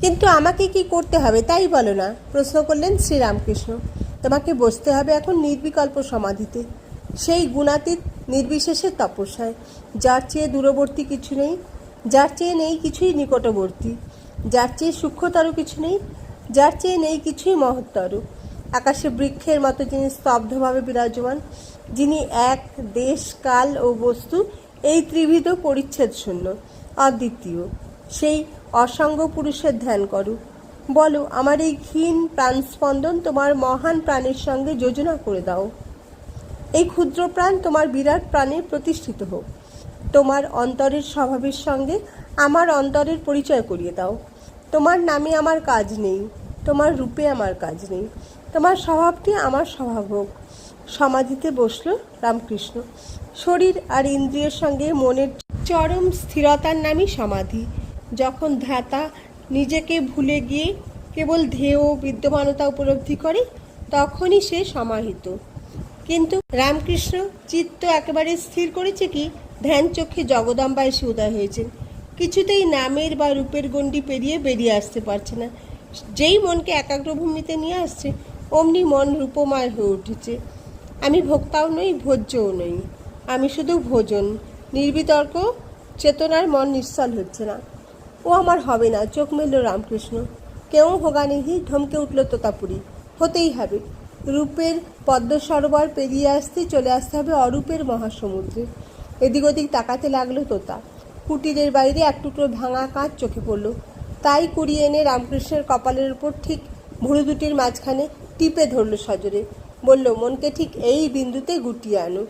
কিন্তু আমাকে কি করতে হবে তাই বলো না, প্রশ্ন করলেন শ্রীরামকৃষ্ণ। তোমাকে বসতে হবে এখন নির্বিকল্প সমাধিতে, সেই গুণাতীত নির্বিশেষের তপস্যায়, যার চেয়ে দূরবর্তী কিছু নেই, যার চেয়ে নেই কিছুই নিকটবর্তী, যার চেয়ে সূক্ষ্মতর কিছু নেই, যার চেয়ে নেই কিছুই মহত্তর। আকাশে বৃক্ষের মতো যিনি স্তব্ধভাবে বিরাজমান, যিনি এক, দেশ, কাল ও বস্তু এই ত্রিবিধ পরিচ্ছেদ শূন্য, অদ্বিতীয়, সেই অসঙ্গ পুরুষের ধ্যান করো। বলো, আমার এই ক্ষীণ প্রাণস্পন্দন তোমার মহান প্রাণের সঙ্গে যোজনা করে দাও। এই ক্ষুদ্র প্রাণ তোমার বিরাট প্রাণে প্রতিষ্ঠিত হোক। তোমার অন্তরের স্বভাবের সঙ্গে আমার অন্তরের পরিচয় করিয়ে দাও। তোমার নামে আমার কাজ নেই, তোমার রূপে আমার কাজ নেই, তোমার স্বভাবটি আমার স্বভাব হোক। সমাধিতে বসল রামকৃষ্ণ। শরীর আর ইন্দ্রিয়ের সঙ্গে মনের চরম স্থিরতার নামই সমাধি। যখন ধ্যাতা নিজেকে ভুলে গিয়ে কেবল ধেয় বিদ্যমানতা উপলব্ধি করে, তখনই সে সমাহিত। কিন্তু রামকৃষ্ণ চিত্ত একেবারে স্থির করেছে কি, ধ্যান চক্ষে জগদম্বা এসে উদয় হয়েছেন। কিছুতেই নামের বা রূপের গণ্ডি পেরিয়ে বেরিয়ে আসতে পারছে না। যেই মনকে একাগ্রভূমিতে নিয়ে আসছে, অমনি মন রূপময় হয়ে উঠেছে। আমি ভোক্তাও নই, ভোজ্যও নই, আমি শুধু ভোজন। নির্বিতর্ক চেতনার মন নিশ্চল হচ্ছে না। ও আমার হবে না, চোখ মেলল রামকৃষ্ণ। কেউ হোগানিহি, ধমকে উঠল তোতাপুরি। হতেই হবে। রূপের পদ্ম সরোবর পেরিয়ে চলে আসতে হবে অরূপের মহাসমুদ্রে। এদিক ওদিক তাকাতে লাগলো তোতা। কুটিরের বাইরে এক টুকরো ভাঙা কাঁচ চোখে পড়ল। তাই কুড়িয়ে এনে রামকৃষ্ণের কপালের উপর ঠিক ভুরু দুটির মাঝখানে টিপে ধরল সজোরে। বলল, মনকে ঠিক এই বিন্দুতে গুটিয়ে আনো।